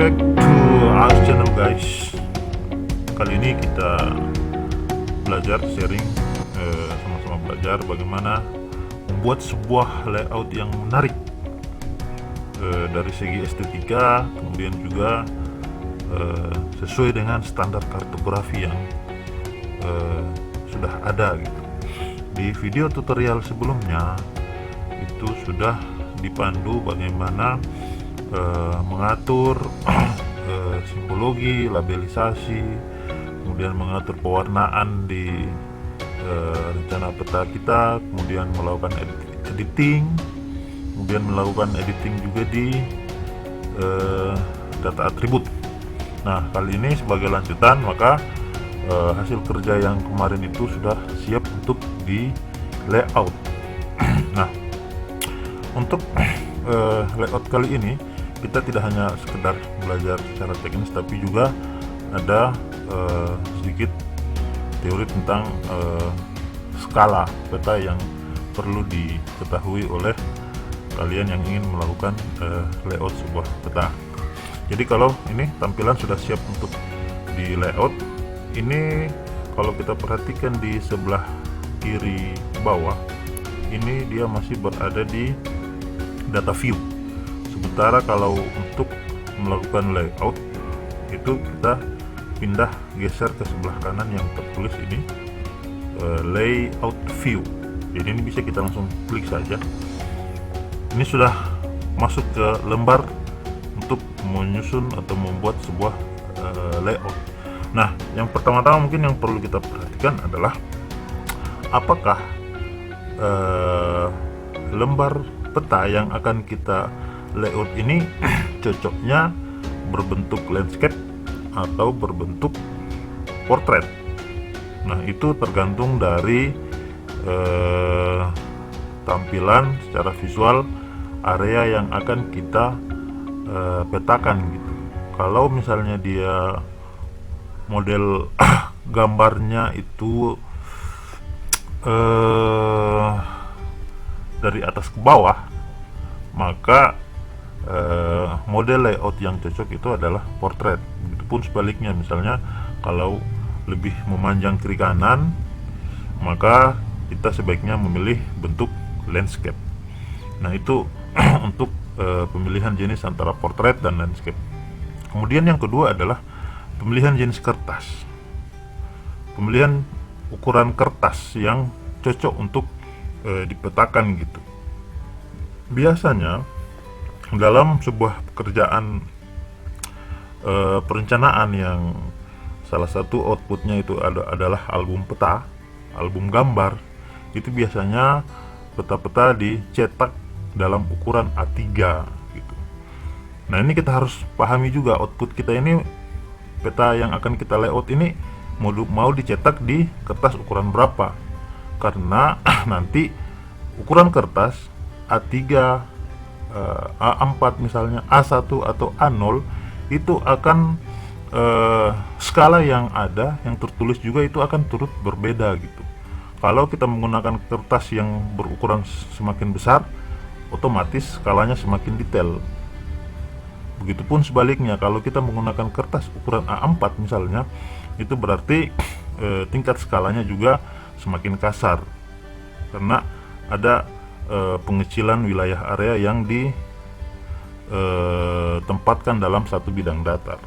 back to our channel guys. Kali ini kita belajar sharing, sama-sama belajar bagaimana membuat sebuah layout yang menarik dari segi estetika, kemudian juga sesuai dengan standar kartografi yang sudah ada gitu. Di video tutorial sebelumnya itu sudah dipandu bagaimana mengatur simbologi, labelisasi, kemudian mengatur pewarnaan di rencana peta kita, kemudian melakukan editing, kemudian melakukan editing juga di data atribut. Nah, kali ini sebagai lanjutan, maka hasil kerja yang kemarin itu sudah siap untuk di layout. Nah, untuk layout kali ini kita tidak hanya sekedar belajar secara teknis, tapi juga ada sedikit teori tentang skala peta yang perlu diketahui oleh kalian yang ingin melakukan layout sebuah peta. Jadi kalau ini tampilan sudah siap untuk di layout, ini kalau kita perhatikan di sebelah kiri bawah, ini dia masih berada di data view. Sementara kalau untuk melakukan layout itu kita pindah geser ke sebelah kanan yang tertulis ini layout view. Jadi ini bisa kita langsung klik saja. Ini sudah masuk ke lembar untuk menyusun atau membuat sebuah layout. Nah, yang pertama-tama mungkin yang perlu kita perhatikan adalah apakah lembar peta yang akan kita layout ini cocoknya berbentuk landscape atau berbentuk portrait. Nah, itu tergantung dari tampilan secara visual area yang akan kita petakan gitu. Kalau misalnya dia model gambarnya itu dari atas ke bawah, maka model layout yang cocok itu adalah portrait. Begitupun sebaliknya, misalnya kalau lebih memanjang kiri kanan, maka kita sebaiknya memilih bentuk landscape. Nah, itu untuk pemilihan jenis antara portrait dan landscape. Kemudian yang kedua adalah pemilihan jenis kertas. Pemilihan ukuran kertas yang cocok untuk dipetakan gitu. Biasanya dalam sebuah pekerjaan perencanaan yang salah satu outputnya itu adalah album peta, album gambar, itu biasanya peta-peta dicetak dalam ukuran A3 gitu. Nah, ini kita harus pahami juga output kita ini, peta yang akan kita layout ini mau dicetak di kertas ukuran berapa, karena nanti ukuran kertas A3, A4 misalnya, A1 atau A0 itu akan skala yang ada, yang tertulis juga itu akan turut berbeda gitu. Kalau kita menggunakan kertas yang berukuran semakin besar, otomatis skalanya semakin detail. Begitupun sebaliknya, kalau kita menggunakan kertas ukuran A4 misalnya, itu berarti tingkat skalanya juga semakin kasar, karena ada pengecilan wilayah area yang ditempatkan dalam satu bidang datar.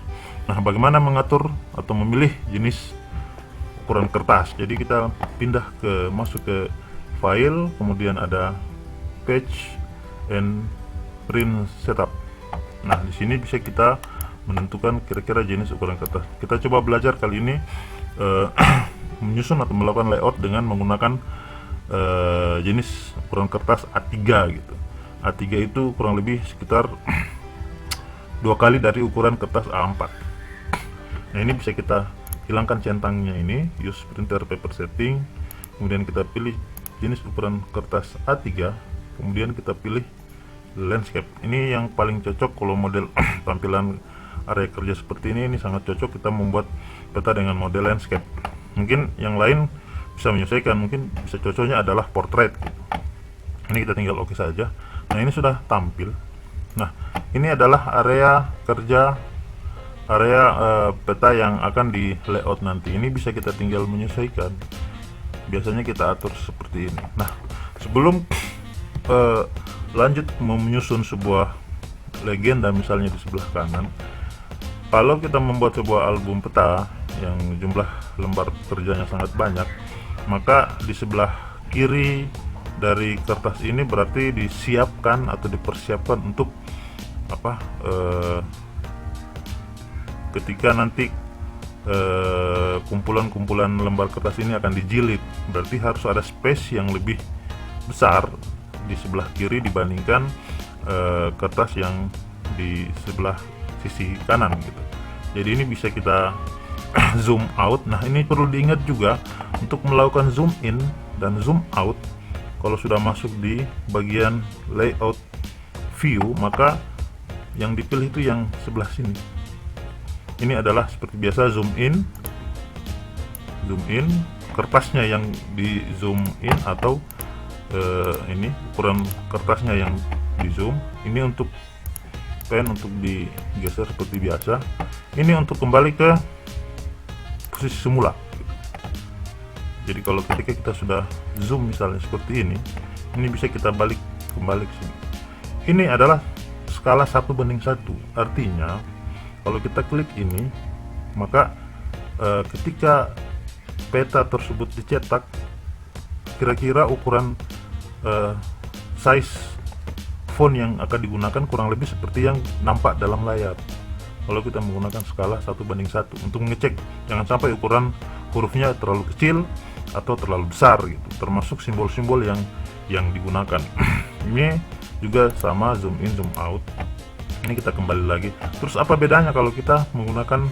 Nah, bagaimana mengatur atau memilih jenis ukuran kertas? Jadi kita pindah masuk ke file, kemudian ada page and print setup. Nah, di sini bisa kita menentukan kira-kira jenis ukuran kertas. Kita coba belajar kali ini menyusun atau melakukan layout dengan menggunakan jenis ukuran kertas A3 gitu. A3 itu kurang lebih sekitar 2 kali dari ukuran kertas A4. Nah, ini bisa kita hilangkan centangnya ini, use printer paper setting, kemudian kita pilih jenis ukuran kertas A3, kemudian kita pilih landscape. Ini yang paling cocok kalau model tampilan area kerja seperti ini sangat cocok kita membuat peta dengan model landscape. Mungkin yang lain bisa menyesuaikan, mungkin bisa cocoknya adalah portrait gitu. Ini kita tinggal oke saja. Nah, ini sudah tampil. Nah, ini adalah area kerja area peta yang akan di layout nanti. Ini bisa kita tinggal menyesuaikan. Biasanya kita atur seperti ini. Nah, sebelum lanjut menyusun sebuah legenda misalnya di sebelah kanan, kalau kita membuat sebuah album peta yang jumlah lembar kerjanya sangat banyak, maka di sebelah kiri dari kertas ini berarti disiapkan atau dipersiapkan untuk apa, ketika nanti kumpulan-kumpulan lembar kertas ini akan dijilid, berarti harus ada space yang lebih besar di sebelah kiri dibandingkan kertas yang di sebelah sisi kanan gitu. Jadi ini bisa kita zoom out. Nah, ini perlu diingat juga untuk melakukan zoom in dan zoom out. Kalau sudah masuk di bagian layout view, maka yang dipilih itu yang sebelah sini. Ini adalah seperti biasa zoom in, kertasnya yang di zoom in, atau ini ukuran kertasnya yang di zoom. Ini untuk pen untuk digeser seperti biasa. Ini untuk kembali ke posisi semula. Jadi kalau ketika kita sudah zoom misalnya seperti ini bisa kita balik kembali ke sini. Ini adalah skala 1:1. Artinya kalau kita klik ini, maka ketika peta tersebut dicetak, kira-kira ukuran size font yang akan digunakan kurang lebih seperti yang nampak dalam layar. Kalau kita menggunakan skala 1:1 untuk mengecek jangan sampai ukuran hurufnya terlalu kecil atau terlalu besar gitu, termasuk simbol-simbol yang digunakan. Ini juga sama, zoom in zoom out. Ini kita kembali lagi. Terus apa bedanya kalau kita menggunakan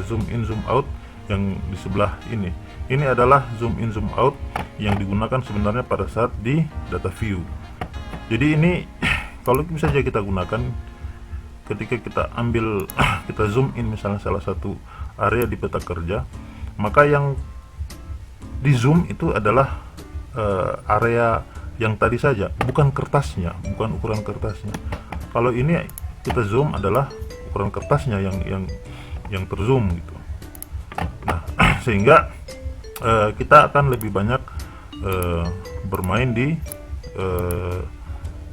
zoom in zoom out yang di sebelah ini? Ini adalah zoom in zoom out yang digunakan sebenarnya pada saat di data view. Jadi ini kalau bisa saja kita gunakan ketika kita ambil kita zoom in misalnya salah satu area di peta kerja, maka yang di zoom itu adalah area yang tadi saja, bukan kertasnya, bukan ukuran kertasnya. Kalau ini kita zoom adalah ukuran kertasnya yang terzoom gitu. Nah, sehingga kita akan lebih banyak bermain di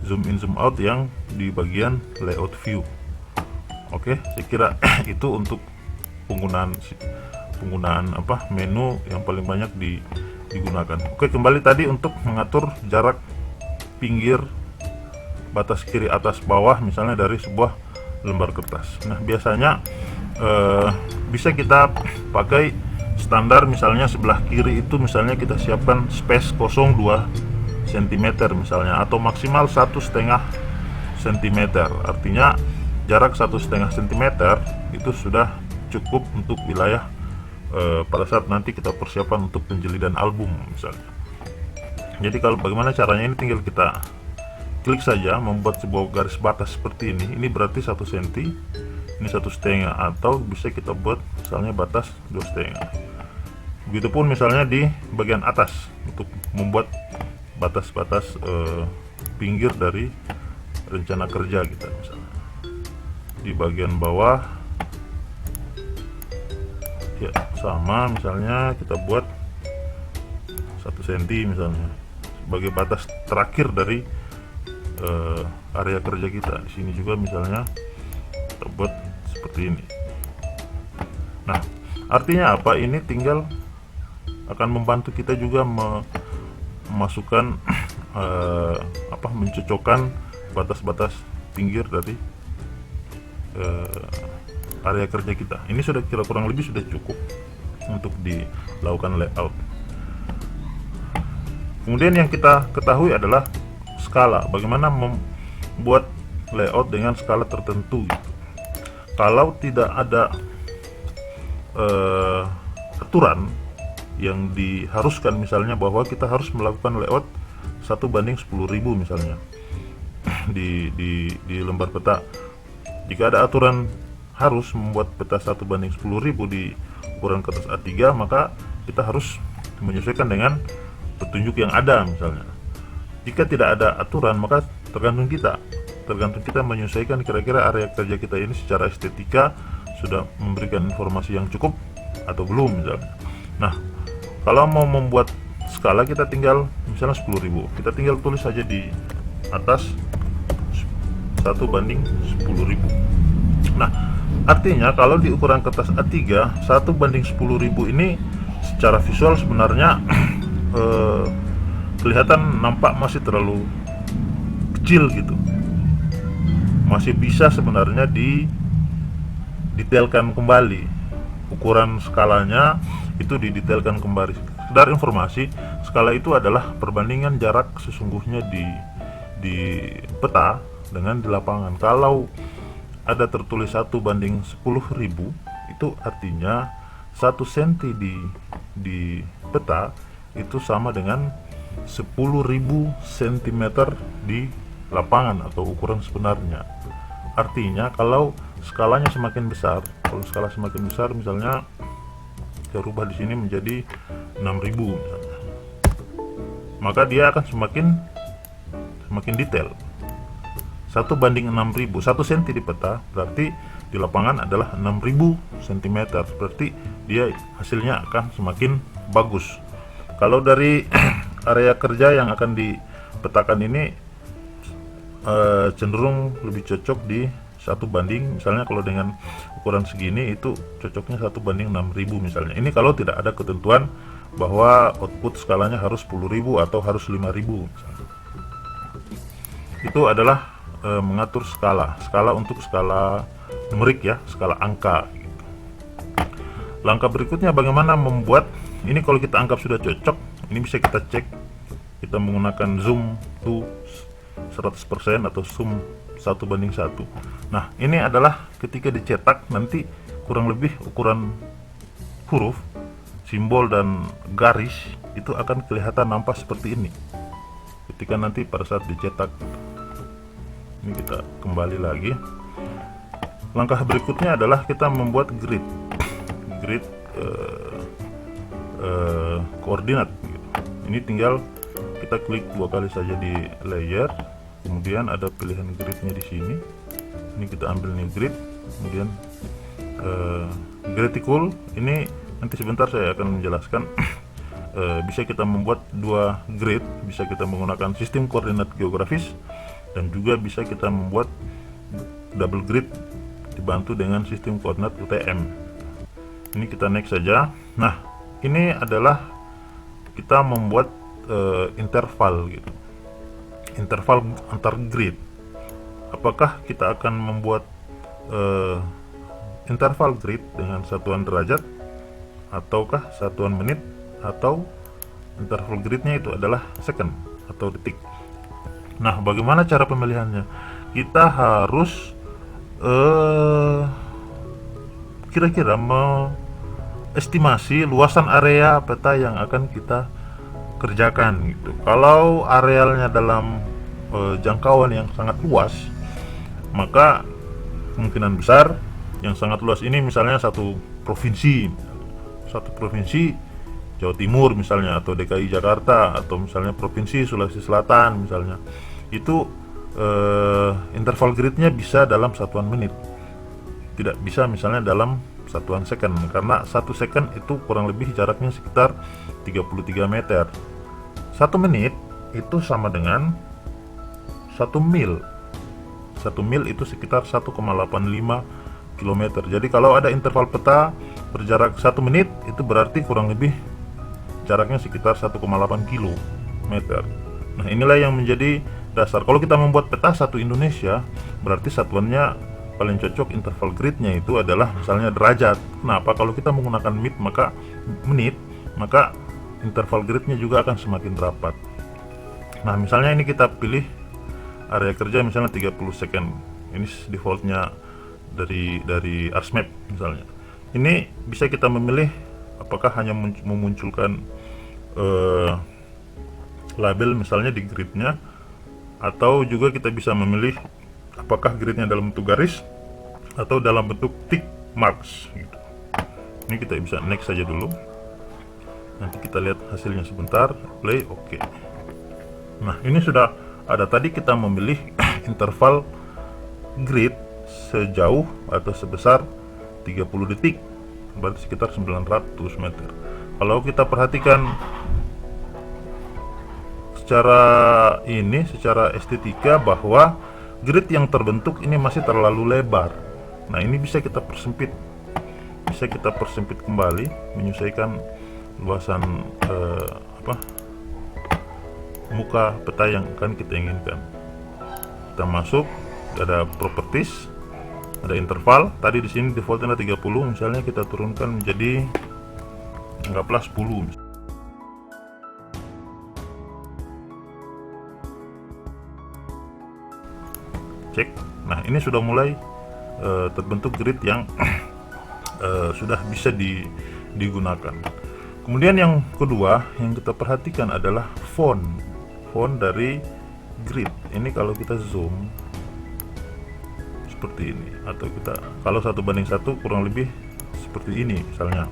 zoom in zoom out yang di bagian layout view. Oke, saya kira itu untuk penggunaan menu yang paling banyak digunakan. Oke, kembali tadi untuk mengatur jarak pinggir batas kiri atas bawah misalnya dari sebuah lembar kertas. Nah, biasanya bisa kita pakai standar, misalnya sebelah kiri itu misalnya kita siapkan space kosong 2 cm misalnya, atau maksimal 1,5 cm. Artinya jarak 1,5 cm itu sudah cukup untuk wilayah pada saat nanti kita persiapan untuk penjilidan album misalnya. Jadi kalau bagaimana caranya, ini tinggal kita klik saja membuat sebuah garis batas seperti ini. Ini berarti 1 cm, ini 1,5, atau bisa kita buat misalnya batas 2,5. Begitupun misalnya di bagian atas untuk membuat batas-batas pinggir dari rencana kerja kita. Misalnya di bagian bawah ya sama, misalnya kita buat 1 cm misalnya sebagai batas terakhir dari area kerja kita. Di sini juga misalnya kita buat seperti ini. Nah, artinya apa? Ini tinggal akan membantu kita juga memasukkan mencocokkan batas-batas pinggir dari area kerja kita. Ini sudah kira kurang lebih sudah cukup untuk dilakukan layout. Kemudian yang kita ketahui adalah skala. Bagaimana membuat layout dengan skala tertentu gitu. Kalau tidak ada aturan yang diharuskan, misalnya bahwa kita harus melakukan layout 1:10.000 misalnya di lembar peta. Jika ada aturan harus membuat peta 1:10.000 di ukuran kertas A3, maka kita harus menyesuaikan dengan petunjuk yang ada misalnya. Jika tidak ada aturan, maka tergantung kita menyesuaikan kira-kira area kerja kita ini secara estetika sudah memberikan informasi yang cukup atau belum misalnya. Nah, kalau mau membuat skala, kita tinggal misalnya 10.000, kita tinggal tulis saja di atas 1/10.000. Nah, artinya kalau di ukuran kertas A3 1/10.000 ini secara visual sebenarnya kelihatan nampak masih terlalu kecil gitu, masih bisa sebenarnya didetailkan kembali, ukuran skalanya itu didetailkan kembali. Sekedar informasi, skala itu adalah perbandingan jarak sesungguhnya di peta dengan di lapangan. Kalau ada tertulis 1/10.000, itu artinya 1 cm di peta itu sama dengan 10.000 cm di lapangan atau ukuran sebenarnya. Artinya kalau skalanya semakin besar, kalau skala semakin besar, misalnya saya rubah di sini menjadi 6.000 misalnya, maka dia akan semakin detail. 1/6.000, 1 cm di peta berarti di lapangan adalah 6.000 cm, berarti dia hasilnya akan semakin bagus. Kalau dari area kerja yang akan dipetakan ini cenderung lebih cocok di 1 misalnya kalau dengan ukuran segini itu cocoknya 1/6.000 misalnya. Ini kalau tidak ada ketentuan bahwa output skalanya harus 10.000 atau harus 5.000 misalnya. Itu adalah mengatur skala untuk skala numerik ya, skala angka gitu. Langkah berikutnya bagaimana membuat ini. Kalau kita anggap sudah cocok, ini bisa kita cek, kita menggunakan zoom to 100% atau zoom 1/1. Nah, ini adalah ketika dicetak nanti kurang lebih ukuran huruf, simbol dan garis itu akan kelihatan nampak seperti ini ketika nanti pada saat dicetak. Ini kita kembali lagi. Langkah berikutnya adalah kita membuat grid koordinat gitu. Ini tinggal kita klik 2 kali saja di layer, kemudian ada pilihan gridnya di sini. Ini kita ambil nih grid, kemudian Gradical ini nanti sebentar saya akan menjelaskan. Bisa kita membuat 2 grid, bisa kita menggunakan sistem koordinat geografis, dan juga bisa kita membuat double grid dibantu dengan sistem koordinat UTM. Ini kita next saja. Nah, ini adalah kita membuat interval gitu, interval antar grid. Apakah kita akan membuat interval grid dengan satuan derajat, ataukah satuan menit, atau interval gridnya itu adalah second atau detik. Nah, bagaimana cara pemilihannya? Kita harus kira-kira estimasi luasan area peta yang akan kita kerjakan gitu. Kalau arealnya dalam jangkauan yang sangat luas, maka kemungkinan besar yang sangat luas ini misalnya satu provinsi Jawa Timur misalnya, atau DKI Jakarta, atau misalnya provinsi Sulawesi Selatan misalnya, itu interval gridnya bisa dalam satuan menit, tidak bisa misalnya dalam satuan second, karena 1 second itu kurang lebih jaraknya sekitar 33 meter. 1 menit itu sama dengan 1 mil. 1 mil itu sekitar 1,85 km. Jadi kalau ada interval peta berjarak 1 menit, itu berarti kurang lebih jaraknya sekitar 1,8 km. Nah, inilah yang menjadi dasar. Kalau kita membuat peta satu Indonesia, berarti satuannya paling cocok interval gridnya itu adalah misalnya derajat. Kenapa? Kalau kita menggunakan menit, maka interval gridnya juga akan semakin rapat. Nah, misalnya ini kita pilih area kerja misalnya 30 second. Ini defaultnya dari ArsMap misalnya. Ini bisa kita memilih apakah hanya memunculkan label misalnya di gridnya, atau juga kita bisa memilih apakah gridnya dalam bentuk garis atau dalam bentuk tick marks gitu. Ini kita bisa next saja dulu, nanti kita lihat hasilnya sebentar, play, oke. Nah, ini sudah ada. Tadi kita memilih interval grid sejauh atau sebesar 30 detik, berarti sekitar 900 meter. Kalau kita perhatikan secara estetika, bahwa grid yang terbentuk ini masih terlalu lebar. Nah, ini bisa kita persempit kembali, menyesuaikan luasan muka peta yang akan kita inginkan. Kita masuk, ada properties, ada interval. Tadi di sini defaultnya 30, misalnya kita turunkan menjadi anggaplah 10. Cek. Nah, ini sudah mulai terbentuk grid yang sudah bisa digunakan. Kemudian yang kedua yang kita perhatikan adalah font dari grid. Ini kalau kita zoom seperti ini, atau kita kalau 1:1 kurang lebih seperti ini misalnya.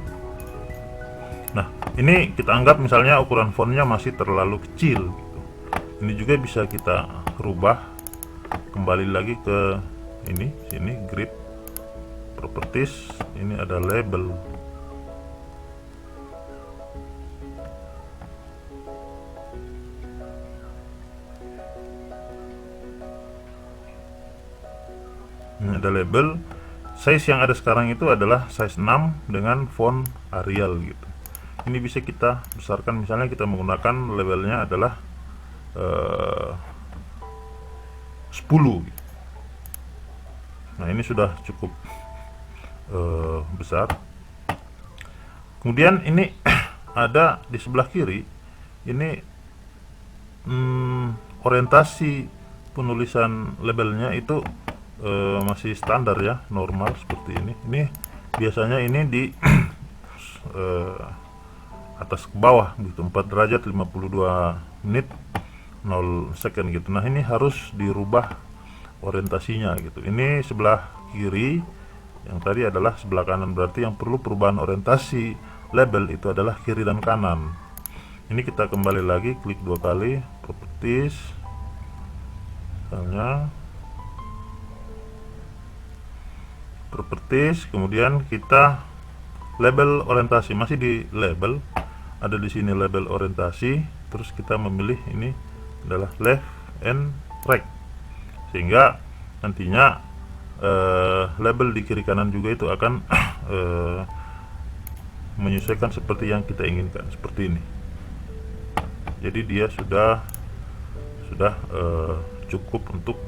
Nah, ini kita anggap misalnya ukuran fontnya masih terlalu kecil gitu. Ini juga bisa kita rubah kembali lagi ke sini grid properties. Ini ada label. Ini ada label. Size yang ada sekarang itu adalah size 6 dengan font Arial gitu. Ini bisa kita besarkan, misalnya kita menggunakan labelnya adalah 10 gitu. Nah, ini sudah cukup besar. Kemudian ini ada di sebelah kiri, ini orientasi penulisan labelnya itu masih standar ya, normal seperti ini. Ini biasanya ini di atas ke bawah gitu, 4 derajat 52 menit 0 second gitu. Nah, ini harus dirubah orientasinya gitu. Ini sebelah kiri, yang tadi adalah sebelah kanan, berarti yang perlu perubahan orientasi label itu adalah kiri dan kanan. Ini kita kembali lagi, klik 2 kali properties, misalnya properties, kemudian kita label orientasi, masih di label, ada di sini label orientasi, terus kita memilih ini adalah left and right, sehingga nantinya label di kiri kanan juga itu akan menyesuaikan seperti yang kita inginkan, seperti ini. Jadi dia sudah cukup untuk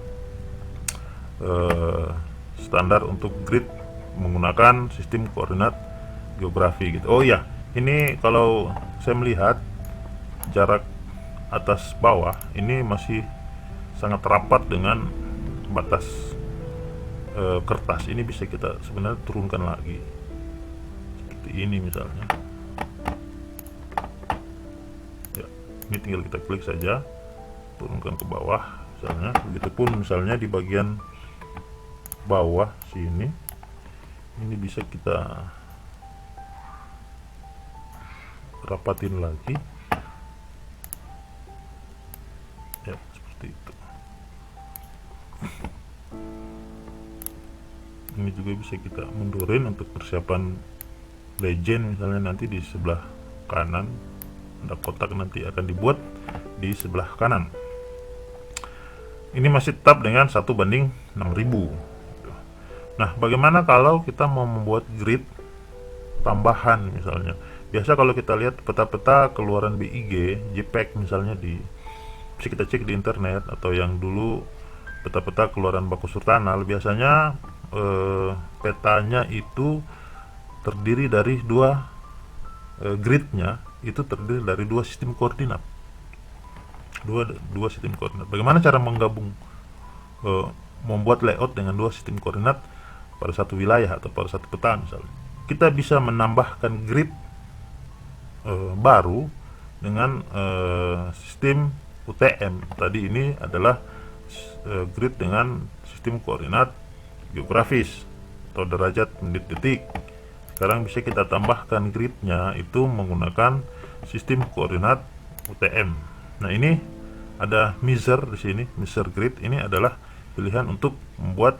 standar untuk grid menggunakan sistem koordinat geografi gitu. Oh ya, ini kalau saya melihat jarak atas bawah ini masih sangat rapat dengan batas kertas. Ini bisa kita sebenarnya turunkan lagi seperti ini misalnya ya. Ini tinggal kita klik saja, turunkan ke bawah misalnya. Begitupun misalnya di bagian bawah sini, ini bisa kita rapatin lagi ya, seperti itu. Ini juga bisa kita mundurin untuk persiapan legend, misalnya nanti di sebelah kanan ada kotak, nanti akan dibuat di sebelah kanan. Ini masih tetap dengan 1:6000. Nah, bagaimana kalau kita mau membuat grid tambahan misalnya? Biasa kalau kita lihat peta-peta keluaran BIG, JPEG misalnya, bisa kita cek di internet, atau yang dulu peta-peta keluaran Baku Surtanal, biasanya petanya itu terdiri dari gridnya itu terdiri dari 2 sistem koordinat. Dua sistem koordinat. Bagaimana cara menggabung, membuat layout dengan 2 sistem koordinat pada satu wilayah atau pada satu peta misalnya? Kita bisa menambahkan grid baru dengan sistem UTM. Tadi ini adalah grid dengan sistem koordinat geografis atau derajat menit detik. Sekarang bisa kita tambahkan gridnya itu menggunakan sistem koordinat UTM. Nah, ini ada measure di sini, measure grid. Ini adalah pilihan untuk membuat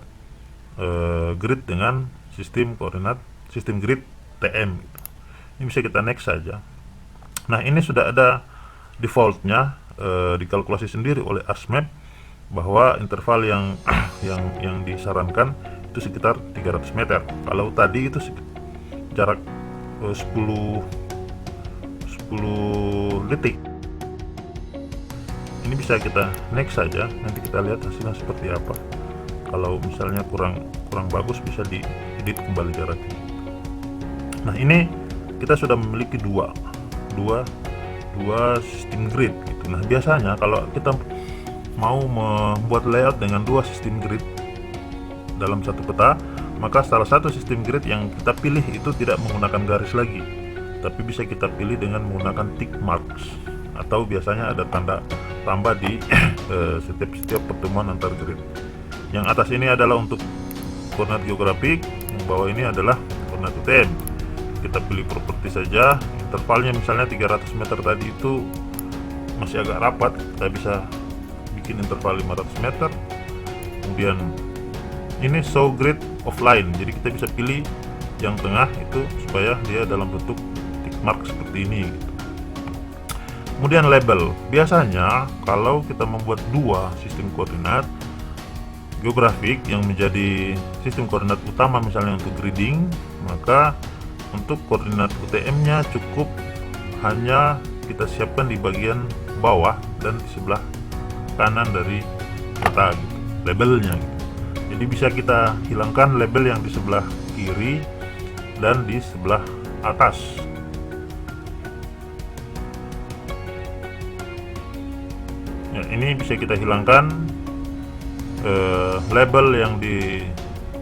grid dengan sistem grid TM gitu. Ini bisa kita next saja. Nah, ini sudah ada defaultnya dikalkulasi sendiri oleh ArcMap bahwa interval yang yang disarankan itu sekitar 300 meter. Kalau tadi itu jarak 10 detik. Ini bisa kita next saja, nanti kita lihat hasilnya seperti apa. Kalau misalnya kurang bagus, bisa diedit kembali jaraknya. Nah, ini kita sudah memiliki dua sistem grid gitu. Nah, biasanya kalau kita mau membuat layout dengan dua sistem grid dalam satu peta, maka salah satu sistem grid yang kita pilih itu tidak menggunakan garis lagi, tapi bisa kita pilih dengan menggunakan tick marks, atau biasanya ada tanda tambah di setiap pertemuan antar grid. Yang atas ini adalah untuk koordinat geografik, yang bawah ini adalah koordinat UTM. Kita pilih properti saja, intervalnya misalnya 300 meter tadi itu masih agak rapat, kita bisa bikin interval 500 meter. Kemudian ini show grid offline, jadi kita bisa pilih yang tengah itu supaya dia dalam bentuk tick mark seperti ini gitu. Kemudian label, biasanya kalau kita membuat dua sistem koordinat geografik yang menjadi sistem koordinat utama misalnya untuk gridding, maka untuk koordinat UTM-nya cukup hanya kita siapkan di bagian bawah dan di sebelah kanan dari peta gitu, labelnya gitu. Jadi bisa kita hilangkan label yang di sebelah kiri dan di sebelah atas. Ya, ini bisa kita hilangkan label yang di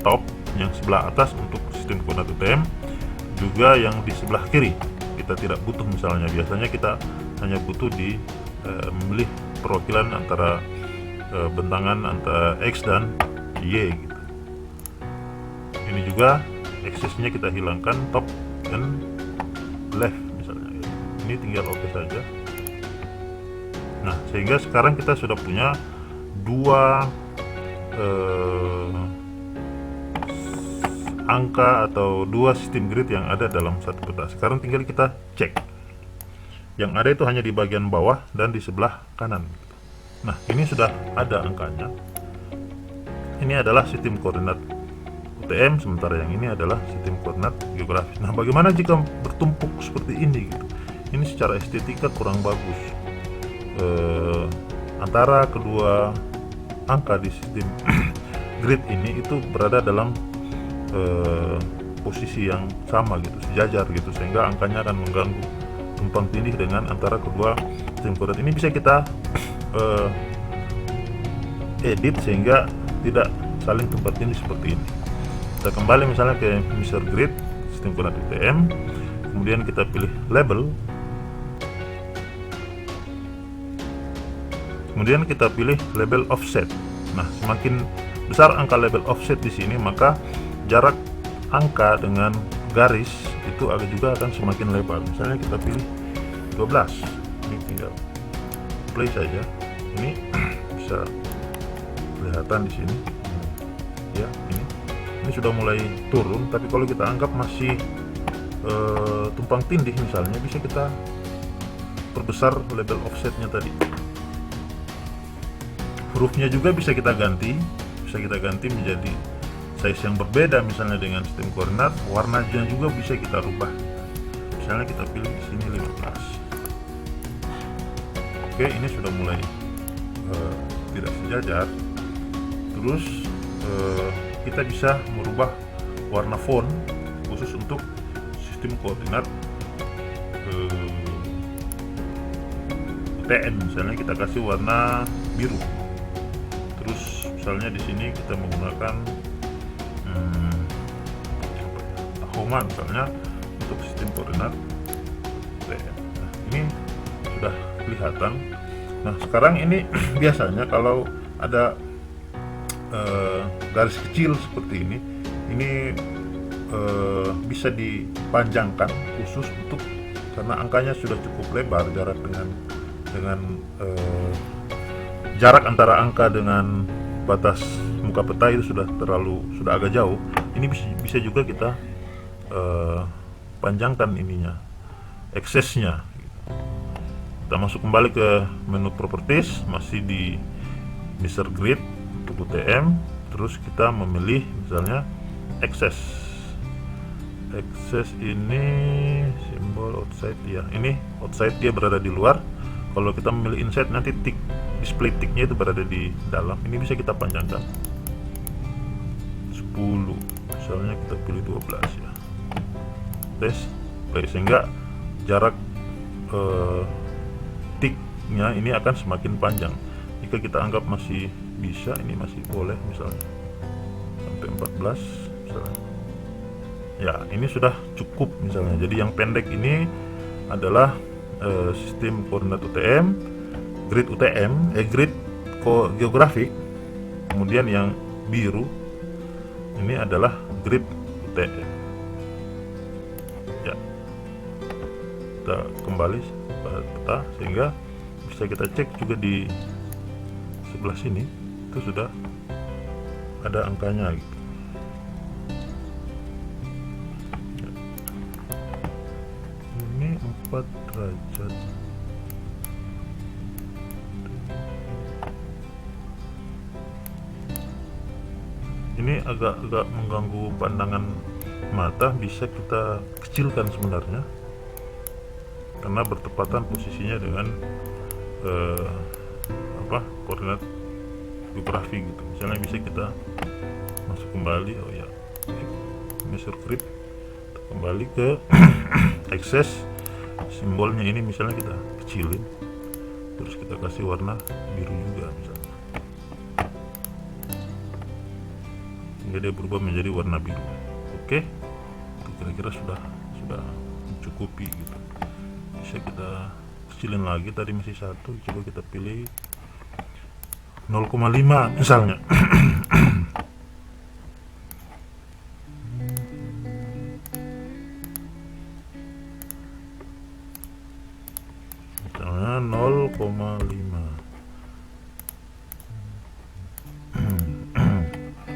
top, yang sebelah atas untuk sistem koordinat UTM, juga yang di sebelah kiri kita tidak butuh. Misalnya biasanya kita hanya butuh di memilih perwakilan antara bentangan antara X dan Y gitu. Ini juga aksesnya kita hilangkan top dan left misalnya gitu. Ini tinggal oke saja. Nah, sehingga sekarang kita sudah punya dua angka atau dua sistem grid yang ada dalam satu peta. Sekarang tinggal kita cek. Yang ada itu hanya di bagian bawah dan di sebelah kanan. Nah, ini sudah ada angkanya. Ini adalah sistem koordinat UTM, sementara yang ini adalah sistem koordinat geografis. Nah, bagaimana jika bertumpuk seperti ini gitu? Ini secara estetika kurang bagus. Antara kedua angka di sistem grid ini itu berada dalam posisi yang sama gitu, sejajar gitu, sehingga angkanya akan mengganggu tumpang tindih dengan antara kedua sistem koordinat. Ini bisa kita edit sehingga tidak saling tumpang tindih seperti ini. Kita kembali misalnya ke Mr. Grid, sistem koordinat UTM, kemudian kita pilih label, kemudian kita pilih label offset. Nah, semakin besar angka label offset di sini, maka jarak angka dengan garis itu juga akan semakin lebar. Misalnya kita pilih 12. Ini tinggal play saja. Ini bisa kelihatan di sini. Ya, ini sudah mulai turun, tapi kalau kita anggap masih tumpang tindih misalnya, bisa kita perbesar label offsetnya tadi. Hurufnya juga bisa kita ganti menjadi size yang berbeda, misalnya dengan sistem koordinat. Warnanya juga bisa kita rubah, misalnya kita pilih di sini 15. Oke, ini sudah mulai tidak sejajar. Terus kita bisa merubah warna font khusus untuk sistem koordinat UTM. Misalnya kita kasih warna biru. Terus misalnya di sini kita menggunakan Tahoma misalnya untuk sistem koordinat UTM. Nah, ini sudah kelihatan. Nah, sekarang ini biasanya kalau ada garis kecil seperti ini bisa dipanjangkan khusus untuk, karena angkanya sudah cukup lebar, jarak dengan jarak antara angka dengan batas muka peta itu sudah agak jauh. ini bisa juga kita panjangkan ininya, aksesnya. Kita masuk kembali ke menu properties, masih di Mr. Grid untuk UTM, terus kita memilih misalnya access ini simbol outside ya, ini outside, dia berada di luar. Kalau kita memilih inside, nanti display ticknya itu berada di dalam. Ini bisa kita panjangkan 10, misalnya kita pilih 12 ya, tes baik, sehingga jarak ticknya ini akan semakin panjang. Jika kita anggap masih bisa, ini masih boleh misalnya sampai 14 misalnya ya, ini sudah cukup misalnya. Jadi yang pendek ini adalah sistem koordinat UTM, grid UTM, grid geografik. Kemudian yang biru ini adalah grid UTM ya. Kita kembali pada peta, sehingga bisa kita cek juga di sebelah sini, itu sudah ada angkanya gitu. Ini 4 derajat. Ini agak mengganggu pandangan mata, bisa kita kecilkan sebenarnya karena bertepatan posisinya dengan koordinat geografi gitu. Misalnya bisa kita masuk kembali, oh ya, Mr. Grid, kembali ke akses, simbolnya ini misalnya kita kecilin, terus kita kasih warna biru juga misalnya, sehingga dia berubah menjadi warna biru. Oke, itu kira-kira sudah mencukupi gitu. Bisa kita kecilin lagi, tadi masih 1, coba kita pilih 0,5 misalnya. Misalnya 0,5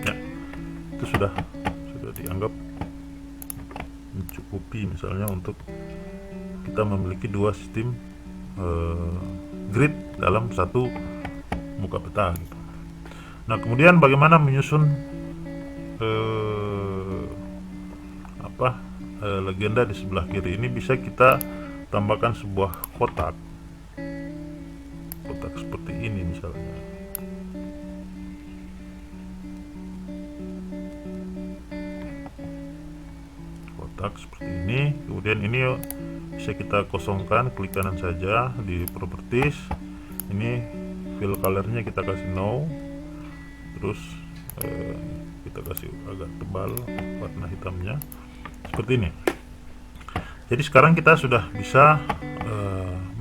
ya, itu sudah dianggap mencukupi misalnya untuk kita memiliki 2 sistem grid dalam satu muka peta gitu. Nah, kemudian bagaimana menyusun legenda di sebelah kiri ini? Bisa kita tambahkan sebuah kotak seperti ini misalnya. Kotak seperti ini. Kemudian ini bisa kita kosongkan, klik kanan saja di properties. Ini fill colornya kita kasih no, terus kita kasih agak tebal warna hitamnya seperti ini. Jadi sekarang kita sudah bisa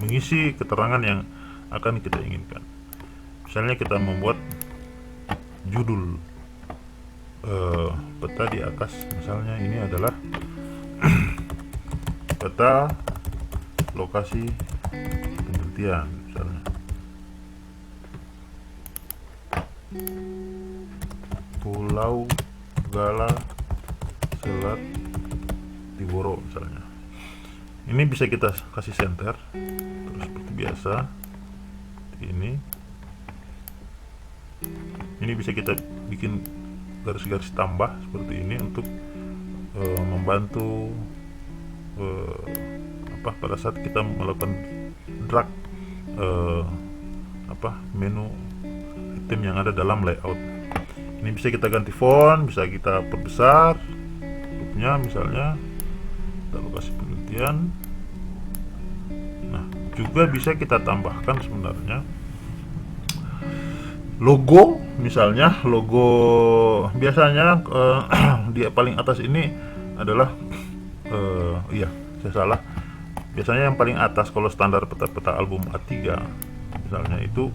mengisi keterangan yang akan kita inginkan. Misalnya kita membuat judul peta di atas, misalnya ini adalah peta lokasi penelitian misalnya, Pulau Gala Selat Tiboro misalnya. Ini bisa kita kasih center, terus seperti biasa ini bisa kita bikin garis-garis tambah seperti ini untuk membantu pada saat kita melakukan drag menu item yang ada dalam layout. Ini bisa kita ganti font, bisa kita perbesar grupnya misalnya, kita lokasi penelitian. Nah, juga bisa kita tambahkan sebenarnya logo, misalnya logo biasanya di paling atas ini adalah saya salah, biasanya yang paling atas kalau standar peta-peta album A3 misalnya, itu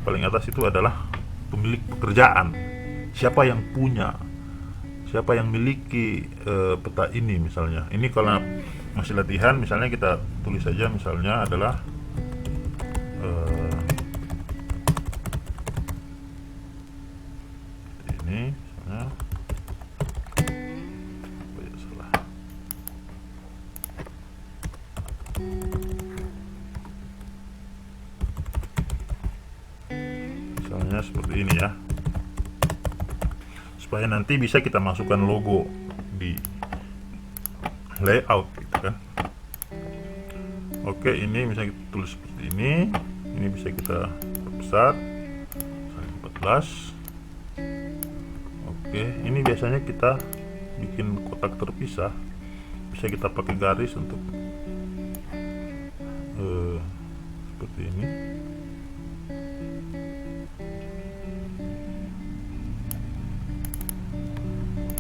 paling atas itu adalah pemilik pekerjaan, siapa yang punya, siapa yang miliki peta ini misalnya. Ini kalau masih latihan, misalnya kita tulis saja misalnya adalah ini misalnya misalnya seperti ini ya, supaya nanti bisa kita masukkan logo di layout gitu kan. Oke, ini bisa kita tulis seperti ini bisa kita perbesar 14. Oke, ini biasanya kita bikin kotak terpisah, bisa kita pakai garis untuk seperti ini.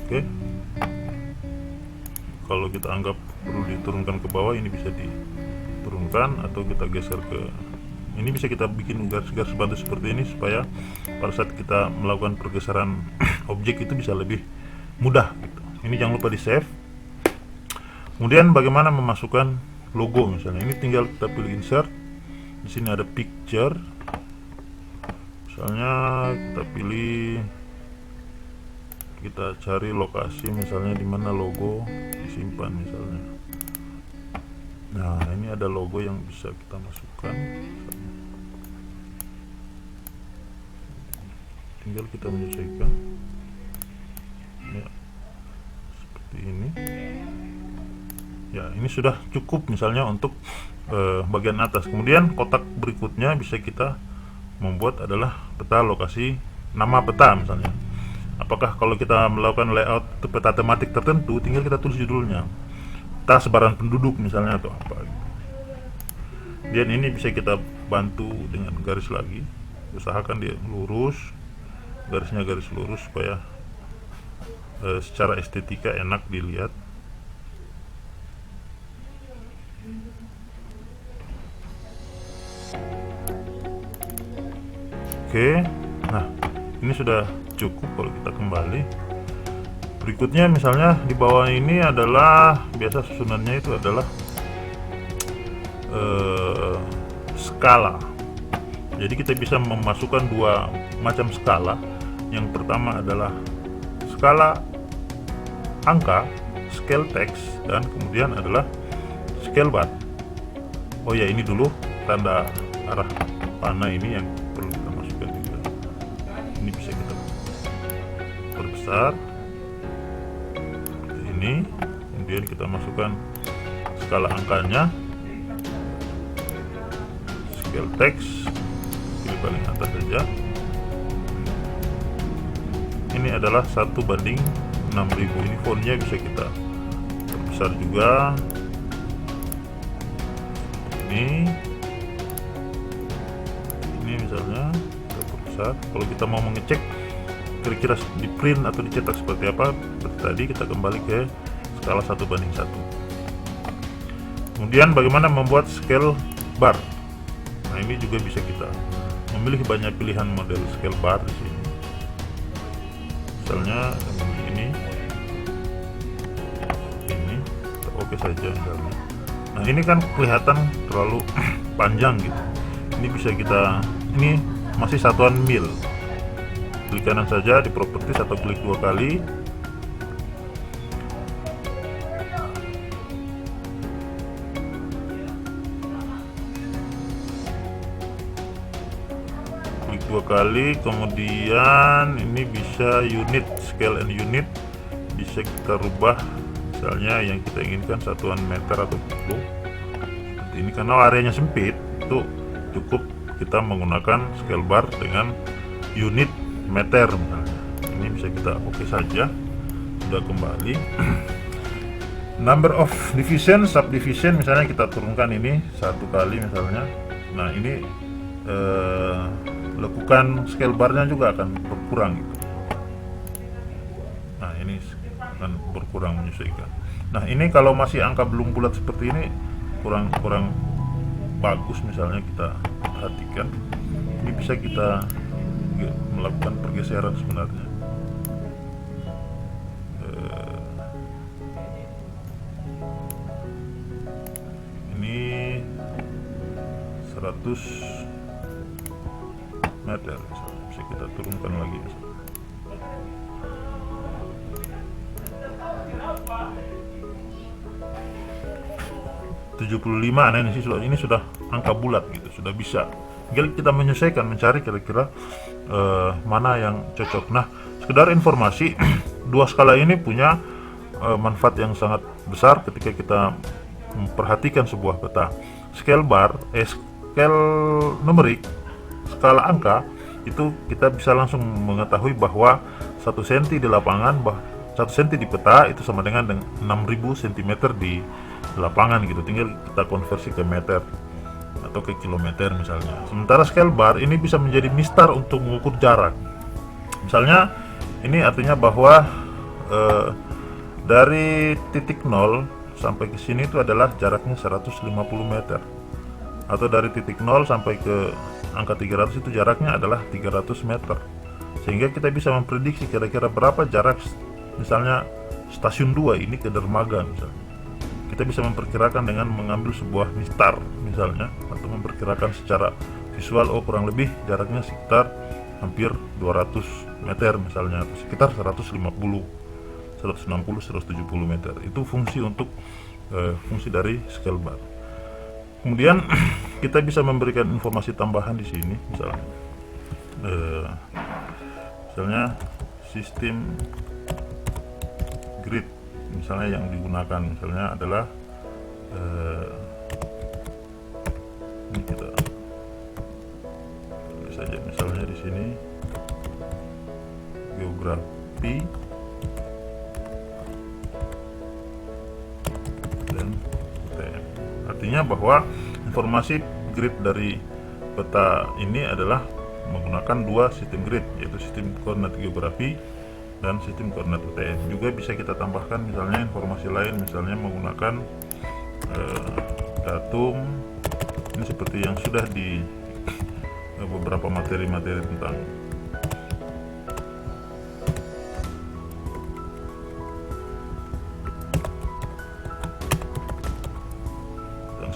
Oke, kalau kita anggap perlu diturunkan ke bawah, ini bisa diturunkan atau kita geser ke ini, bisa kita bikin garis-garis bantu seperti ini supaya pada saat kita melakukan pergeseran objek itu bisa lebih mudah gitu. Ini jangan lupa di save. Kemudian bagaimana memasukkan logo misalnya, ini tinggal kita pilih insert, di sini ada picture, misalnya kita pilih, kita cari lokasi misalnya di mana logo disimpan misalnya. Nah, ini ada logo yang bisa kita masukkan, tinggal kita menyesuaikan ya, seperti ini ya. Ini sudah cukup misalnya untuk bagian atas. Kemudian kotak berikutnya bisa kita membuat adalah peta lokasi, nama peta misalnya. Apakah kalau kita melakukan layout peta tematik tertentu, tinggal kita tulis judulnya, peta sebaran penduduk misalnya atau apa gitu. Dan ini bisa kita bantu dengan garis lagi, usahakan dia lurus, garisnya garis lurus supaya secara estetika enak dilihat. Oke, nah ini sudah cukup. Kalau kita kembali, berikutnya misalnya di bawah ini adalah biasa susunannya itu adalah skala. Jadi kita bisa memasukkan dua macam skala. Yang pertama adalah skala angka, scale text, dan kemudian adalah scale bar. Oh ya, ini dulu tanda arah panah ini yang perlu kita masukkan juga. Ini bisa kita perbesar seperti ini, kemudian kita masukkan skala angkanya, scale text, pilih paling atas saja. Ini adalah 1:6000. Ini fontnya bisa kita perbesar juga. Ini misalnya kita perbesar. Kalau kita mau mengecek kira-kira di print atau dicetak seperti apa, seperti tadi kita kembali ke skala 1:1. Kemudian bagaimana membuat scale bar. Nah, ini juga bisa kita memilih banyak pilihan model scale bar di sini. Misalnya ini kita oke saja misalnya. Nah, ini kan kelihatan terlalu panjang gitu. Ini bisa kita, ini masih satuan mil. Klik kanan saja di properties atau klik 2 kali. Klik 2 kali, kemudian ini bisa unit, scale and unit bisa kita rubah, misalnya yang kita inginkan satuan meter atau kilo. Seperti ini, karena areanya sempit, itu cukup kita menggunakan scale bar dengan unit meter misalnya. Ini bisa kita oke saja. Sudah kembali. Number of division, subdivision misalnya kita turunkan ini 1 kali misalnya. Nah, ini lekukan scale barnya juga akan berkurang gitu. Nah, ini akan berkurang menyesuaikan. Nah, ini kalau masih angka belum bulat seperti ini kurang bagus misalnya, kita perhatikan. Ini bisa kita melakukan pergeseran sebenarnya. Ini 100 meter misalnya. Bisa kita turunkan lagi misalnya. Nah, ini sudah angka bulat gitu, sudah bisa Tinggal kita menyesuaikan, mencari kira-kira mana yang cocok. Nah, sekedar informasi, dua skala ini punya manfaat yang sangat besar ketika kita memperhatikan sebuah peta. Scale bar, scale numerik, skala angka, itu kita bisa langsung mengetahui bahwa 1 cm di lapangan, 1 cm di peta itu sama dengan 6000 cm di lapangan gitu. Tinggal kita konversi ke meter atau ke kilometer misalnya. Sementara scale bar ini bisa menjadi mistar untuk mengukur jarak. Misalnya ini artinya bahwa dari titik 0 sampai ke sini itu adalah jaraknya 150 meter, atau dari titik 0 sampai ke angka 300 itu jaraknya adalah 300 meter. Sehingga kita bisa memprediksi kira-kira berapa jarak misalnya stasiun 2 ini ke dermaga misalnya. Kita bisa memperkirakan dengan mengambil sebuah mistar misalnya, atau memperkirakan secara visual, oh kurang lebih jaraknya sekitar hampir 200 meter misalnya, atau sekitar 150, 160, 170 meter. Itu fungsi untuk fungsi dari scale bar. Kemudian kita bisa memberikan informasi tambahan di sini, misalnya sistem grid misalnya yang digunakan misalnya adalah ini kita tulis saja misalnya di sini geografi dan UTM. Artinya bahwa informasi grid dari peta ini adalah menggunakan dua sistem grid, yaitu sistem koordinat geografi dan sistem koordinat UTM. Juga bisa kita tambahkan misalnya informasi lain, misalnya menggunakan datum. Ini seperti yang sudah di beberapa materi-materi tentang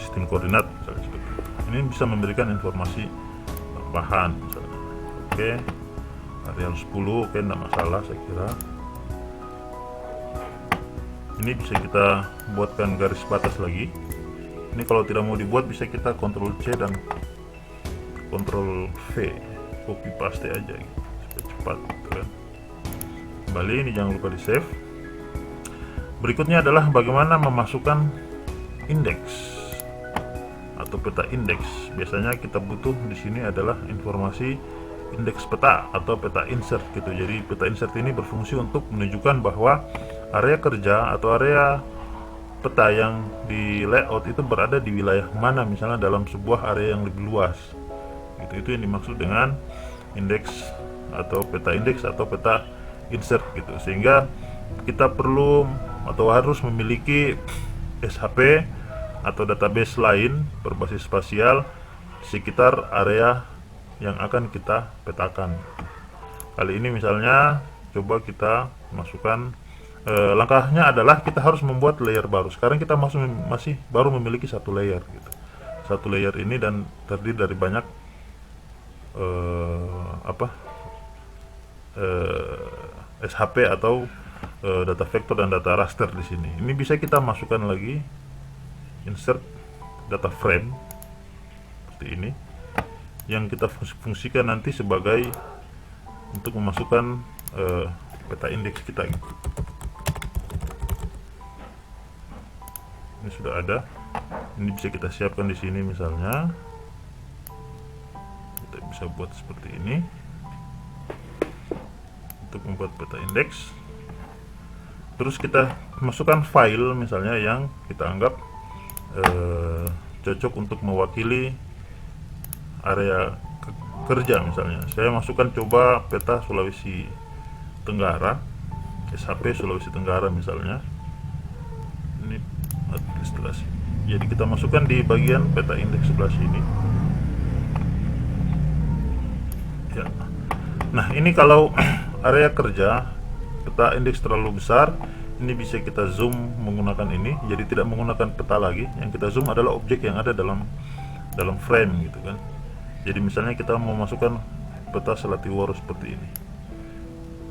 sistem koordinat misalnya seperti itu. Ini bisa memberikan informasi tambahan misalnya. Oke, areal 10, oke, tidak masalah saya kira. Ini bisa kita buatkan garis batas lagi. Ini kalau tidak mau dibuat bisa kita Ctrl C dan Ctrl V, copy paste aja gitu, supaya cepat gitu kan. Kembali, ini jangan lupa di save. Berikutnya adalah bagaimana memasukkan indeks atau peta indeks. Biasanya kita butuh di sini adalah informasi indeks peta atau peta insert gitu. Jadi peta insert ini berfungsi untuk menunjukkan bahwa area kerja atau area peta yang di layout itu berada di wilayah mana, misalnya dalam sebuah area yang lebih luas gitu. Itu yang dimaksud dengan indeks atau peta indeks atau peta insert gitu. Sehingga kita perlu atau harus memiliki SHP atau database lain berbasis spasial di sekitar area yang akan kita petakan. Kali ini misalnya coba kita masukkan, langkahnya adalah kita harus membuat layer baru. Sekarang kita masih baru memiliki satu layer gitu. Satu layer ini dan terdiri dari banyak SHP atau data vektor dan data raster di sini. Ini bisa kita masukkan lagi, insert data frame seperti ini, yang kita fungsikan nanti sebagai untuk memasukkan peta indeks kita gitu. Ini sudah ada. Ini bisa kita siapkan di sini misalnya. Kita bisa buat seperti ini untuk membuat peta indeks. Terus kita masukkan file misalnya yang kita anggap cocok untuk mewakili area kerja. Misalnya saya masukkan coba peta Sulawesi Tenggara, SHP Sulawesi Tenggara misalnya. Ini administrasi. Jadi kita masukkan di bagian peta indeks sebelah sini ya. Nah, ini kalau area kerja peta indeks terlalu besar, ini bisa kita zoom menggunakan ini, jadi tidak menggunakan peta lagi. Yang kita zoom adalah objek yang ada dalam frame gitu kan. Jadi misalnya kita mau masukkan peta Selatiworo seperti ini.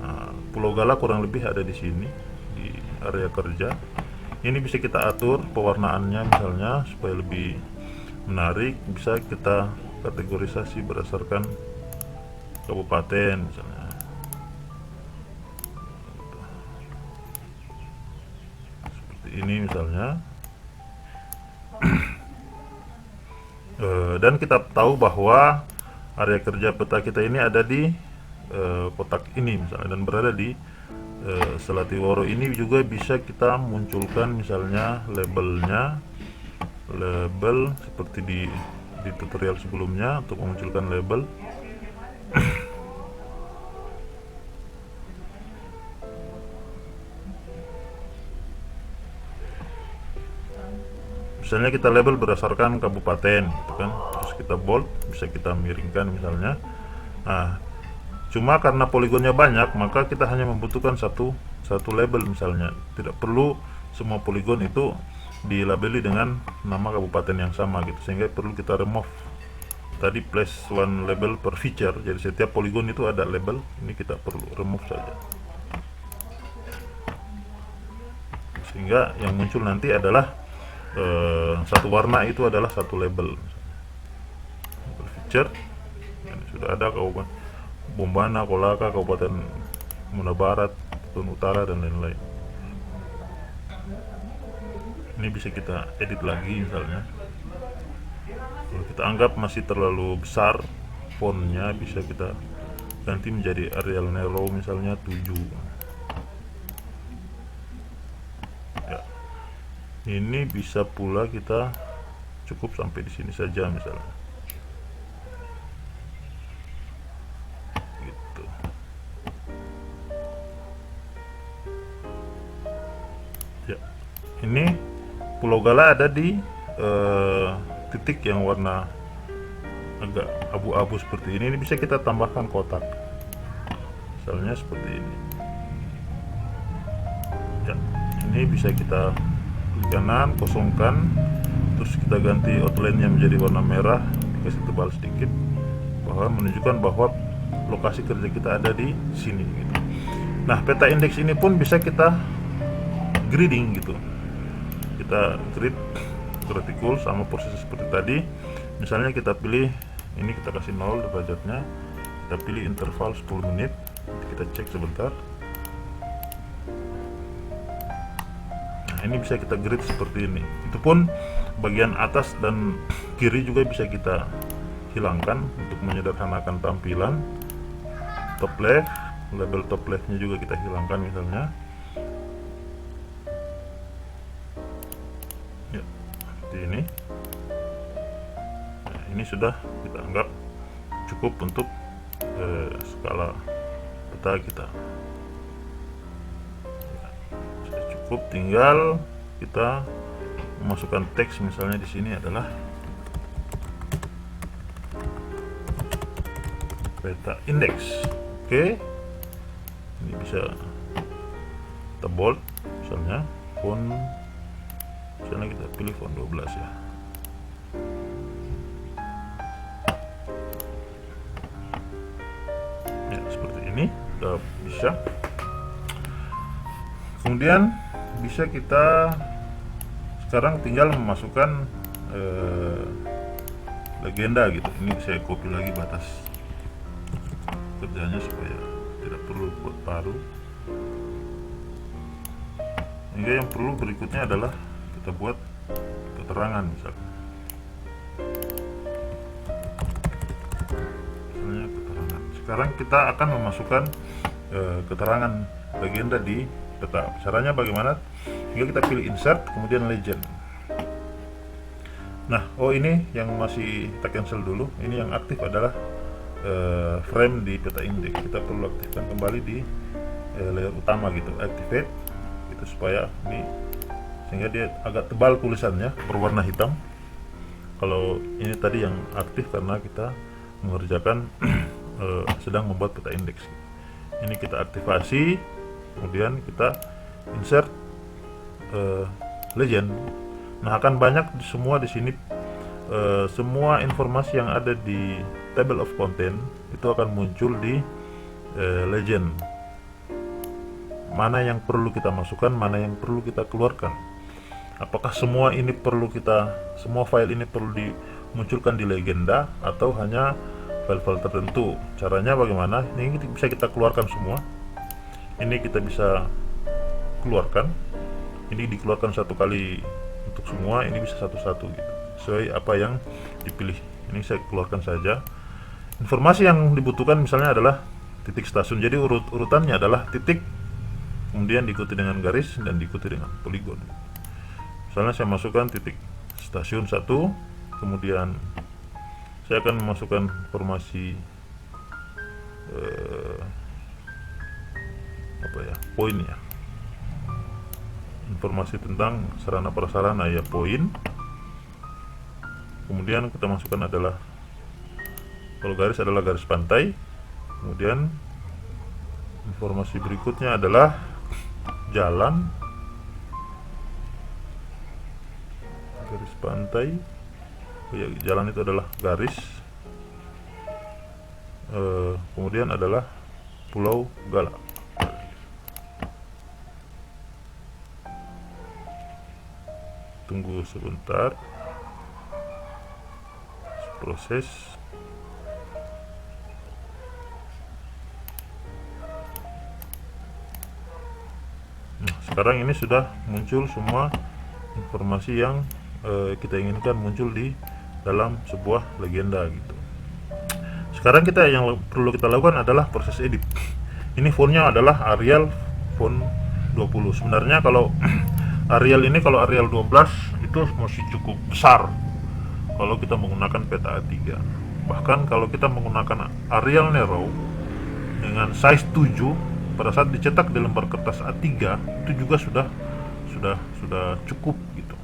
Nah, Pulau Gala kurang lebih ada di sini di area kerja. Ini bisa kita atur pewarnaannya misalnya supaya lebih menarik. Bisa kita kategorisasi berdasarkan kabupaten misalnya. Seperti ini misalnya. Dan kita tahu bahwa area kerja peta kita ini ada di kotak ini misalnya, dan berada di Selatiworo ini. Juga bisa kita munculkan misalnya labelnya, label seperti di tutorial sebelumnya untuk memunculkan label. Misalnya kita label berdasarkan kabupaten gitu kan, terus kita bold, bisa kita miringkan misalnya. Nah, cuma karena poligonnya banyak, maka kita hanya membutuhkan satu label misalnya. Tidak perlu semua poligon itu dilabeli dengan nama kabupaten yang sama gitu, sehingga perlu kita remove tadi place one label per feature. Jadi setiap poligon itu ada label, ini kita perlu remove saja, sehingga yang muncul nanti adalah satu warna itu adalah satu label feature. Dan sudah ada kabupaten Bombana, Kolaka, Kabupaten Muna Barat, Tun Utara, dan lain-lain. Ini bisa kita edit lagi misalnya. Kalau kita anggap masih terlalu besar fontnya, bisa kita ganti menjadi Arial Narrow misalnya 7. Ya. Ini bisa pula kita cukup sampai di sini saja misalnya. Gitu. Ya. Ini Pulau Gala ada di titik yang warna agak abu-abu seperti ini. Ini bisa kita tambahkan kotak, misalnya seperti ini. Ya, ini bisa kita klik kanan, kosongkan, terus kita ganti outline-nya menjadi warna merah, dikasih tebal sedikit, bahwa menunjukkan bahwa lokasi kerja kita ada di sini gitu. Nah, peta indeks ini pun bisa kita gridding gitu. Kita grid vertical sama proses seperti tadi. Misalnya kita pilih ini, kita kasih 0 derajatnya, kita pilih interval 10 menit, kita cek sebentar. Nah, ini bisa kita grid seperti ini. Itu pun bagian atas dan kiri juga bisa kita hilangkan untuk menyederhanakan tampilan. Top left, label top leftnya juga kita hilangkan misalnya. Ya, seperti ini. Nah, ini sudah kita anggap cukup untuk skala peta kita. Sudah cukup, tinggal kita memasukkan teks misalnya di sini adalah peta indeks. Oke. Ini bisa kita bold misalnya, font misalnya kita pilih font 12 ya. Ya, seperti ini kita bisa. Kemudian bisa kita sekarang tinggal memasukkan legenda gitu. Ini saya copy lagi batas kerjanya supaya tidak perlu buat baru. Hingga yang perlu berikutnya adalah kita buat keterangan misalnya. Keterangan. Sekarang kita akan memasukkan keterangan legenda di peta. Caranya bagaimana? Hingga kita pilih insert, kemudian legend. Nah, ini yang masih kita cancel dulu. Ini yang aktif adalah frame di peta indeks. Kita perlu aktifkan kembali di layer utama gitu, activate itu supaya ini, sehingga dia agak tebal tulisannya berwarna hitam. Kalau ini tadi yang aktif karena kita mengerjakan sedang membuat peta indeks. Ini kita aktifasi, kemudian kita insert legend. Nah, akan banyak semua di sini. Semua informasi yang ada di table of content itu akan muncul di legend. Mana yang perlu kita masukkan, mana yang perlu kita keluarkan. Apakah semua ini perlu semua file ini perlu munculkan di legenda atau hanya file-file tertentu. Caranya bagaimana? Ini bisa kita keluarkan semua. Ini kita bisa keluarkan. Ini dikeluarkan satu kali untuk semua. Ini bisa satu-satu gitu, sesuai apa yang dipilih. Ini saya keluarkan saja. Informasi yang dibutuhkan misalnya adalah titik stasiun. Jadi urutannya adalah titik, kemudian diikuti dengan garis, dan diikuti dengan poligon. Misalnya saya masukkan titik stasiun 1, kemudian saya akan memasukkan informasi poin ya, informasi tentang sarana prasarana ya, poin. Kemudian kita masukkan adalah, kalau garis adalah garis pantai. Kemudian informasi berikutnya adalah jalan, garis pantai. Ya, jalan itu adalah garis. Kemudian adalah Pulau Gala. Tunggu sebentar, proses. Nah, sekarang ini sudah muncul semua informasi yang kita inginkan muncul di dalam sebuah legenda gitu. Sekarang yang perlu kita lakukan adalah proses edit. Ini fontnya adalah Arial font 20. Sebenarnya kalau Arial ini, kalau Arial 12 itu masih cukup besar kalau kita menggunakan peta A3. Bahkan kalau kita menggunakan Arial Nero dengan size 7, pada saat dicetak di lembar kertas A3 itu juga sudah cukup gitu.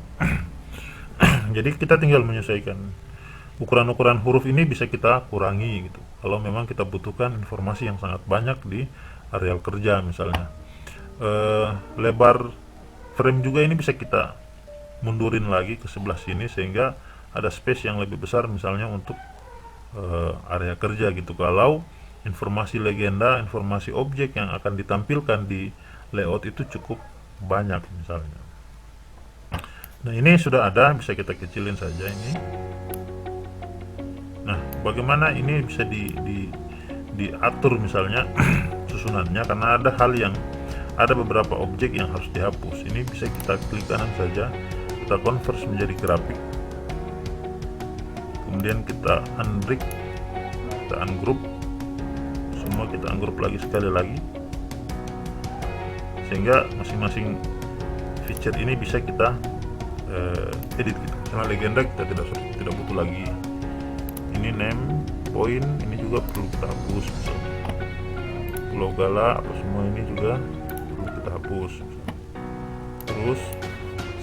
Jadi kita tinggal menyesuaikan ukuran-ukuran huruf. ini bisa kita kurangi gitu kalau memang kita butuhkan informasi yang sangat banyak di Arial kerja. Misalnya lebar frame juga ini bisa kita mundurin lagi ke sebelah sini sehingga ada space yang lebih besar, misalnya untuk area kerja gitu. Kalau informasi legenda, informasi objek yang akan ditampilkan di layout itu cukup banyak misalnya. Nah, ini sudah ada, bisa kita kecilin saja ini. Nah, bagaimana ini bisa diatur misalnya susunannya, karena ada beberapa objek yang harus dihapus. Ini bisa kita klik kanan saja, kita convert menjadi grafik, kemudian kita unbrick, kita ungroup semua, kita ungroup lagi sekali lagi, sehingga masing-masing feature ini bisa kita edit gitu. Karena legenda kita tidak butuh lagi. Ini name, poin, ini juga perlu kita hapus misalnya. Pulau Gala apa semua ini juga perlu kita hapus. Terus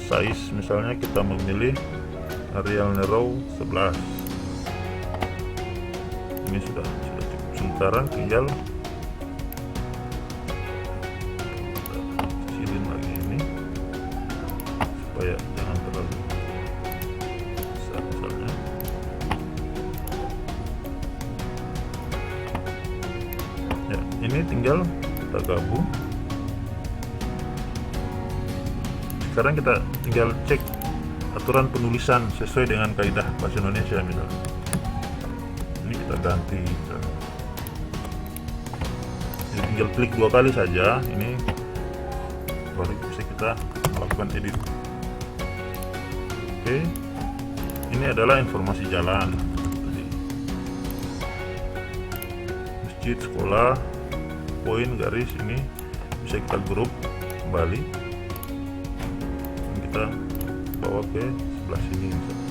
size, misalnya kita memilih Arial Nero 11. Ini sudah cukup. Sekarang tinggal kecilin lagi ini supaya jangan terlalu besar misalnya. Ya, ini tinggal kita gabung. Sekarang kita tinggal cek aturan penulisan sesuai dengan kaidah bahasa Indonesia misalnya. Ini kita ganti misalnya. Jadi tinggal klik 2 kali saja, ini baru bisa kita melakukan edit. Oke, ini adalah informasi jalan tadi. Masjid, sekolah, poin, garis, ini bisa kita grup kembali dan kita bawa ke sebelah sini misalnya.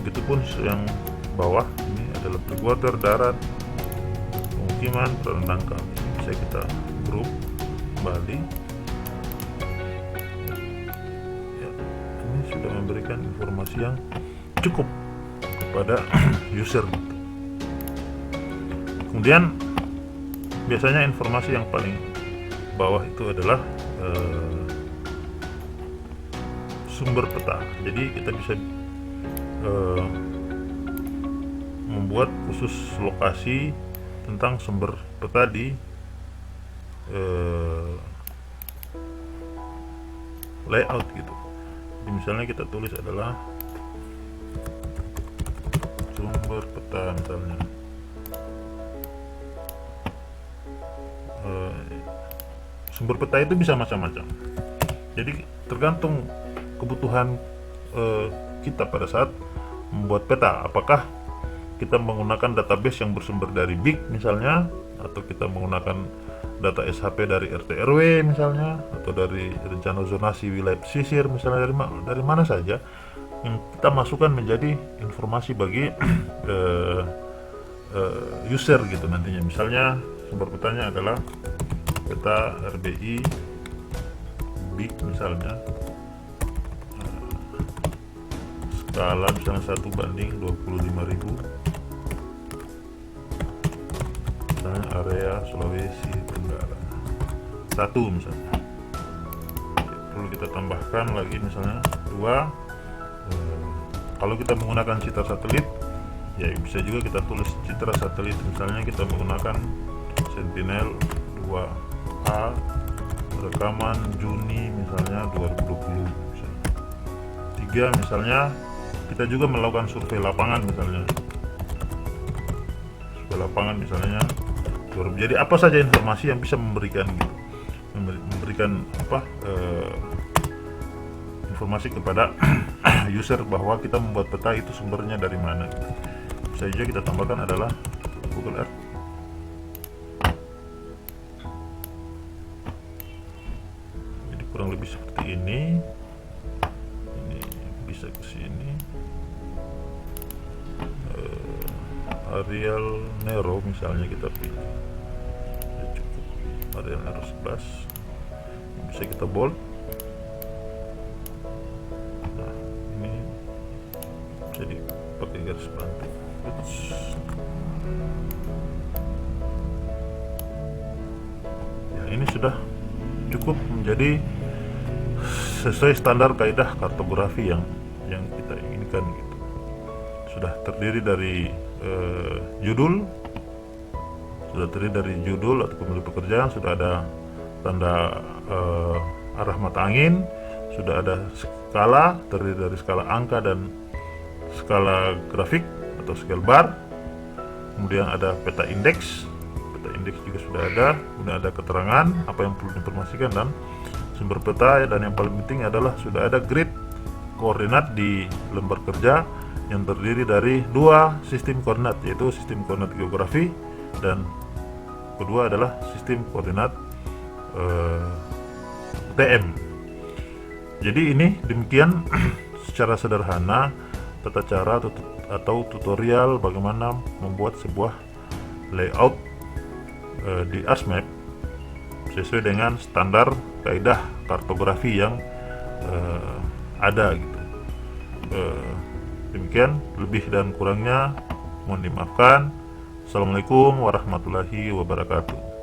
Begitupun yang bawah, ini adalah breakwater, darat, pemukiman, perairan dangkal. Ini bisa kita grup kembali. Ya, ini sudah memberikan informasi yang cukup kepada user. Kemudian biasanya informasi yang paling bawah itu adalah sumber peta. Jadi kita bisa membuat khusus lokasi tentang sumber peta di layout gitu. Jadi misalnya kita tulis adalah sumber peta misalnya. Sumber peta itu bisa macam-macam. Jadi tergantung kebutuhan kita pada saat membuat peta. Apakah kita menggunakan database yang bersumber dari BIG misalnya, atau kita menggunakan data SHP dari RT RW misalnya, atau dari rencana zonasi wilayah pesisir misalnya, dari mana saja yang kita masukkan menjadi informasi bagi user gitu nantinya. Misalnya sumber petanya adalah peta RBI BIG misalnya, skala misalnya 1:25.000, misalnya area Sulawesi Tenggara 1 misalnya. Perlu kita tambahkan lagi misalnya 2. Kalau kita menggunakan citra satelit, ya bisa juga kita tulis citra satelit, misalnya kita menggunakan Sentinel 2A rekaman Juni misalnya 2020 misalnya. 3 misalnya kita juga melakukan survei lapangan misalnya. Survei lapangan misalnya. Jadi apa saja informasi yang bisa memberikan gitu, memberikan informasi kepada user bahwa kita membuat peta itu sumbernya dari mana. Bisa juga kita tambahkan adalah Google Earth. Jadi kurang lebih seperti ini. Ini bisa ke sini. Arial Nero misalnya kita pilih. Ya, cukup. Arial Nero 11. Bisa kita bold. Jadi pakai garis bantu. Ya, ini sudah cukup menjadi sesuai standar kaidah kartografi yang kita inginkan gitu. Sudah terdiri dari judul, atau pemilih pekerjaan, sudah ada tanda arah mata angin, sudah ada skala, terdiri dari skala angka dan skala grafik atau scale bar, kemudian ada peta indeks juga sudah ada, kemudian ada keterangan apa yang perlu diinformasikan dan sumber peta, dan yang paling penting adalah sudah ada grid koordinat di lembar kerja yang terdiri dari 2 sistem koordinat, yaitu sistem koordinat geografi dan kedua adalah sistem koordinat TM. Jadi ini demikian secara sederhana tata cara atau tutorial bagaimana membuat sebuah layout di ArcMap sesuai dengan standar kaidah kartografi yang ada gitu. Demikian, lebih dan kurangnya mohon dimaafkan. Assalamualaikum warahmatullahi wabarakatuh.